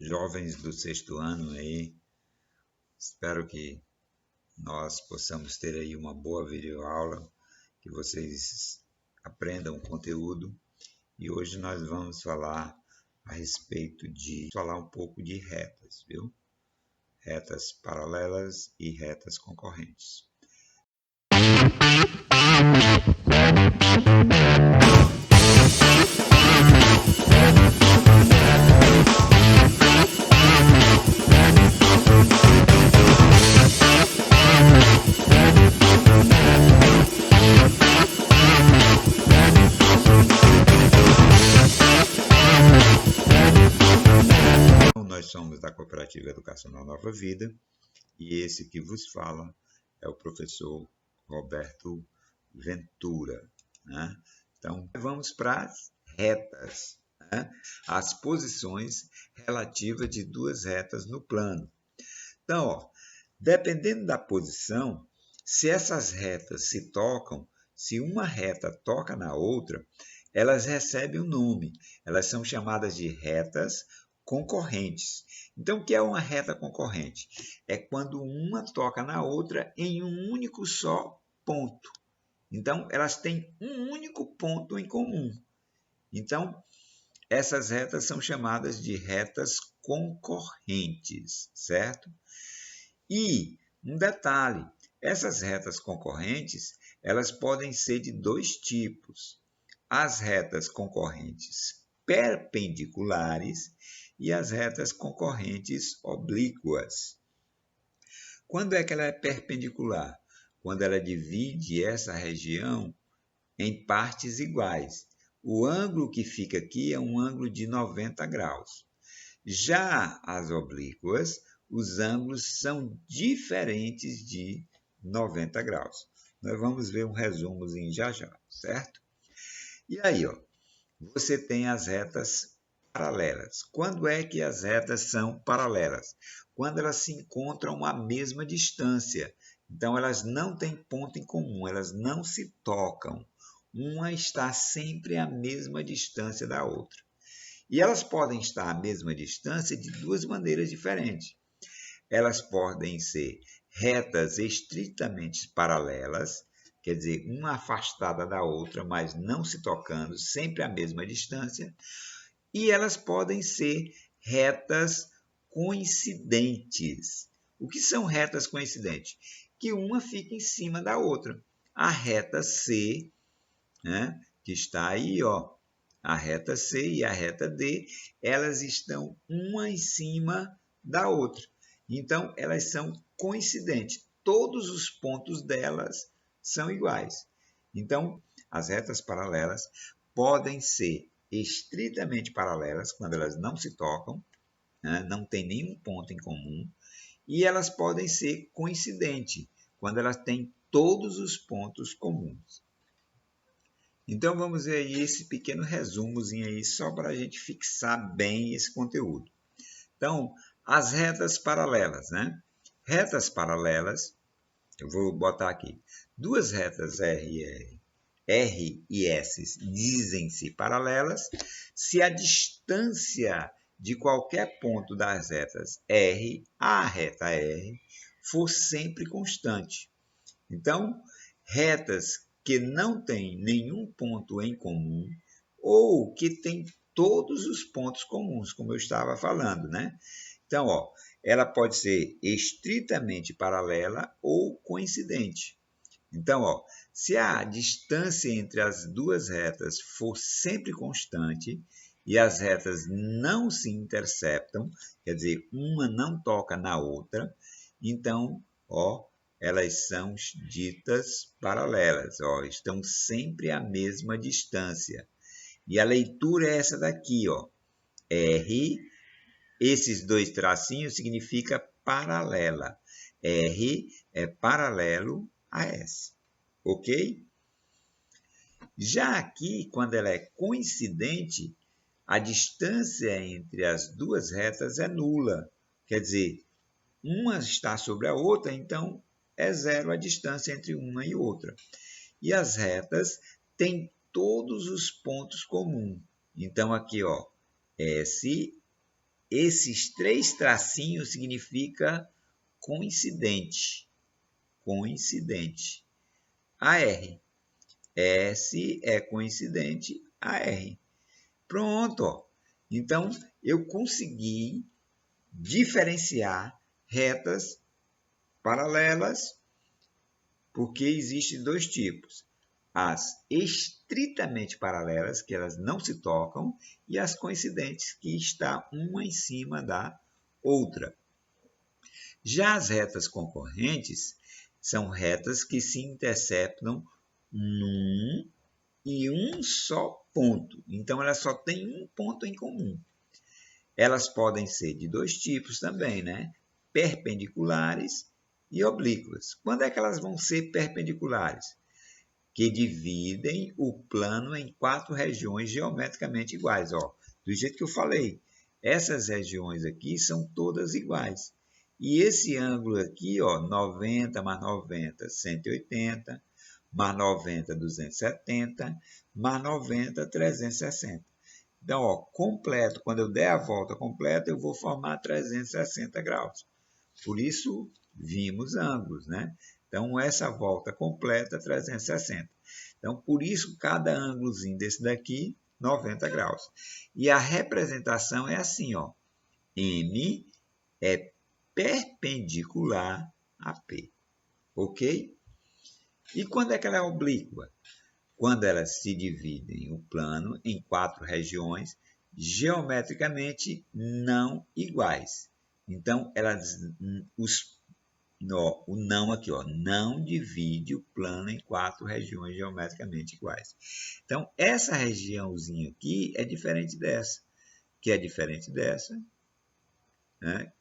jovens do sexto ano aí. Espero que nós possamos ter aí uma boa videoaula, que vocês aprendam o conteúdo. E hoje nós vamos falar a respeito de falar um pouco de retas, viu? Retas paralelas e retas concorrentes. Nós somos da Cooperativa Educacional Nova Vida e esse que vos fala é o professor Roberto Ventura, né? Então, vamos para as retas, né? As posições relativas de duas retas no plano. Então, ó, dependendo da posição, se essas retas se tocam, se uma reta toca na outra, elas recebem um nome. Elas são chamadas de retas concorrentes. Então, o que é uma reta concorrente? É quando uma toca na outra em um único só ponto. Então, elas têm um único ponto em comum. Então, essas retas são chamadas de retas concorrentes, certo? E um detalhe, essas retas concorrentes, elas podem ser de dois tipos: as retas concorrentes perpendiculares e as retas concorrentes oblíquas. Quando é que ela é perpendicular? Quando ela divide essa região em partes iguais. O ângulo que fica aqui é um ângulo de 90 graus. Já as oblíquas, os ângulos são diferentes de 90 graus. Nós vamos ver um resumozinho já, certo? E aí, ó, você tem as retas paralelas. Quando é que as retas são paralelas? Quando elas se encontram à mesma distância. Então, elas não têm ponto em comum, elas não se tocam. Uma está sempre à mesma distância da outra. E elas podem estar à mesma distância de duas maneiras diferentes. Elas podem ser retas estritamente paralelas, quer dizer, uma afastada da outra, mas não se tocando, sempre à mesma distância. E elas podem ser retas coincidentes. O que são retas coincidentes? Que uma fica em cima da outra. A reta C, né, que está aí, ó, a reta C e a reta D, elas estão uma em cima da outra. Então, elas são coincidentes. Todos os pontos delas são iguais. Então, as retas paralelas podem ser estritamente paralelas, quando elas não se tocam, né, não tem nenhum ponto em comum, e elas podem ser coincidentes, quando elas têm todos os pontos comuns. Então, vamos ver aí esse pequeno resumozinho aí, só para a gente fixar bem esse conteúdo. Então, as retas paralelas, né? Retas paralelas, eu vou botar aqui, duas retas R e S dizem-se paralelas se a distância de qualquer ponto das retas R à reta R for sempre constante. Então, retas que não têm nenhum ponto em comum ou que têm todos os pontos comuns, como eu estava falando, né? Então, ó, ela pode ser estritamente paralela ou coincidente. Então, ó, se a distância entre as duas retas for sempre constante e as retas não se interceptam, quer dizer, uma não toca na outra, então, ó, elas são ditas paralelas, ó, estão sempre à mesma distância. E a leitura é essa daqui, ó, R, esses dois tracinhos significa paralela. R é paralelo a S, ok? Já aqui, quando ela é coincidente, a distância entre as duas retas é nula, quer dizer, uma está sobre a outra, então é zero a distância entre uma e outra. E as retas têm todos os pontos comuns. Então, aqui, ó, S esses 3 tracinhos significa coincidente. Coincidente. AR. S é coincidente AR. Pronto. Ó. Então, eu consegui diferenciar retas paralelas, porque existem 2 tipos. As estritamente paralelas, que elas não se tocam, e as coincidentes, que está uma em cima da outra. Já as retas concorrentes são retas que se interceptam num e um só ponto. Então, elas só têm um ponto em comum. Elas podem ser de 2 tipos também, né? Perpendiculares e oblíquas. Quando é que elas vão ser perpendiculares? Que dividem o plano em 4 regiões geometricamente iguais. Ó, do jeito que eu falei, essas regiões aqui são todas iguais. E esse ângulo aqui, ó, 90 mais 90, 180, mais 90, 270, mais 90, 360. Então, ó, completo, quando eu der a volta completa, eu vou formar 360 graus. Por isso, vimos ângulos, né? Então, essa volta completa, 360. Então, por isso, cada ângulozinho desse daqui, 90 graus. E a representação é assim, ó. M é perpendicular a P. Ok? E quando é que ela é oblíqua? Quando elas se dividem o plano em 4 regiões geometricamente não iguais. Então, o não aqui, ó, não divide o plano em 4 regiões geometricamente iguais. Então, essa regiãozinha aqui é diferente dessa, que é diferente dessa, né?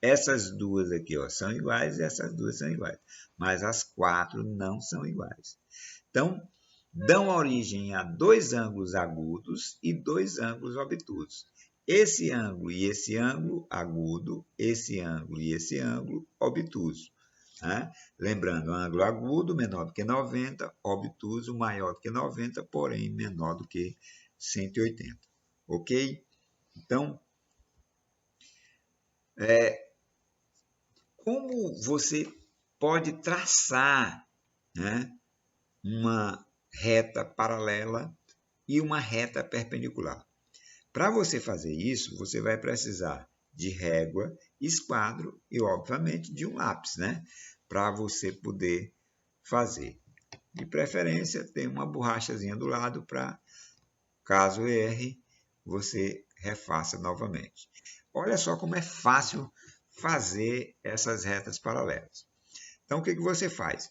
Essas duas aqui, ó, são iguais e essas duas são iguais, mas as 4 não são iguais. Então, dão origem a 2 ângulos agudos e 2 ângulos obtusos. Esse ângulo e esse ângulo agudo, esse ângulo e esse ângulo obtuso. Né? Lembrando, ângulo agudo menor do que 90, obtuso maior do que 90, porém menor do que 180. Ok? Então, como você pode traçar, né, uma reta paralela e uma reta perpendicular? Para você fazer isso, você vai precisar de régua, esquadro e, obviamente, de um lápis, né? Para você poder fazer. De preferência, tem uma borrachazinha do lado para, caso erre, você refaça novamente. Olha só como é fácil fazer essas retas paralelas. Então, o que você faz?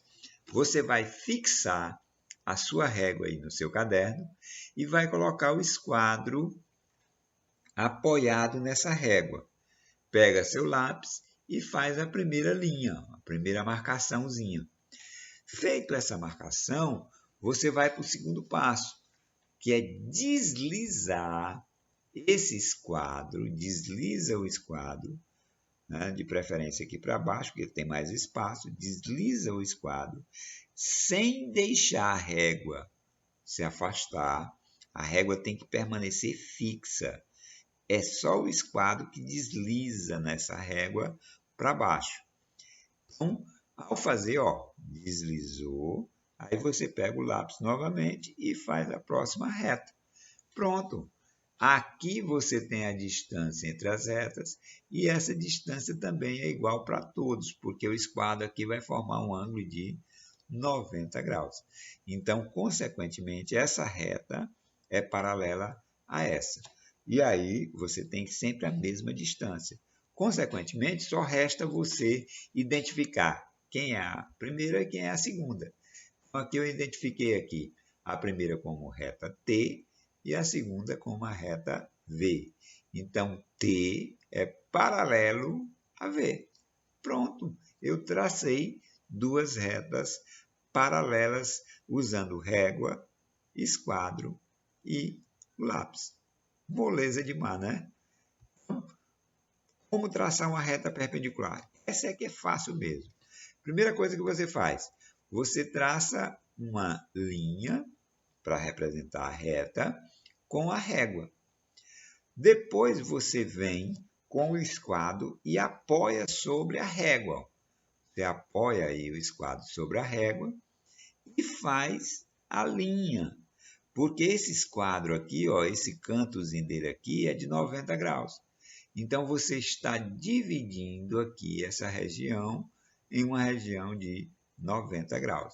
Você vai fixar a sua régua aí no seu caderno e vai colocar o esquadro apoiado nessa régua. Pega seu lápis e faz a primeira linha, a primeira marcaçãozinha. Feito essa marcação, você vai para o segundo passo, que é deslizar esse esquadro, desliza o esquadro, né, de preferência aqui para baixo, porque tem mais espaço, desliza o esquadro, sem deixar a régua se afastar. A régua tem que permanecer fixa. É só o esquadro que desliza nessa régua para baixo. Então, ao fazer, ó, deslizou, aí você pega o lápis novamente e faz a próxima reta. Pronto. Aqui você tem a distância entre as retas e essa distância também é igual para todos, porque o esquadro aqui vai formar um ângulo de 90 graus. Então, consequentemente, essa reta é paralela a essa. E aí você tem sempre a mesma distância. Consequentemente, só resta você identificar quem é a primeira e quem é a segunda. Então, aqui eu identifiquei aqui a primeira como reta T e a segunda como a reta V. Então, T é paralelo a V. Pronto, eu tracei 2 retas paralelas usando régua, esquadro e lápis. Moleza demais, né? Como traçar uma reta perpendicular? Essa é que é fácil mesmo. Primeira coisa que você faz, você traça uma linha para representar a reta com a régua. Depois você vem com o esquadro e apoia sobre a régua. Você apoia aí o esquadro sobre a régua e faz a linha. Porque esse esquadro aqui, ó, esse cantozinho dele aqui é de 90 graus. Então, você está dividindo aqui essa região em uma região de 90 graus.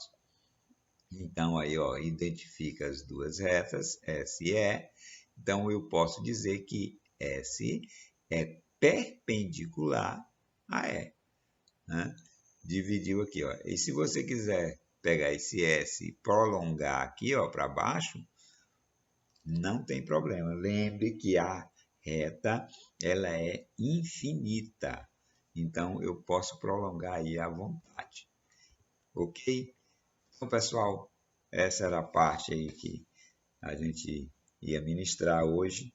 Então, aí, ó, identifica as duas retas, S e E. Então, eu posso dizer que S é perpendicular a E. Né? Dividiu aqui, ó. E se você quiser pegar esse S e prolongar aqui, ó, para baixo, não tem problema. Lembre que a reta ela é infinita. Então, eu posso prolongar aí à vontade. Ok? Então, pessoal, essa era a parte aí que a gente ia ministrar hoje.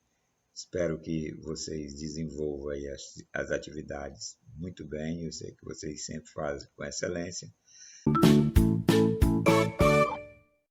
Espero que vocês desenvolvam aí as atividades muito bem. Eu sei que vocês sempre fazem com excelência.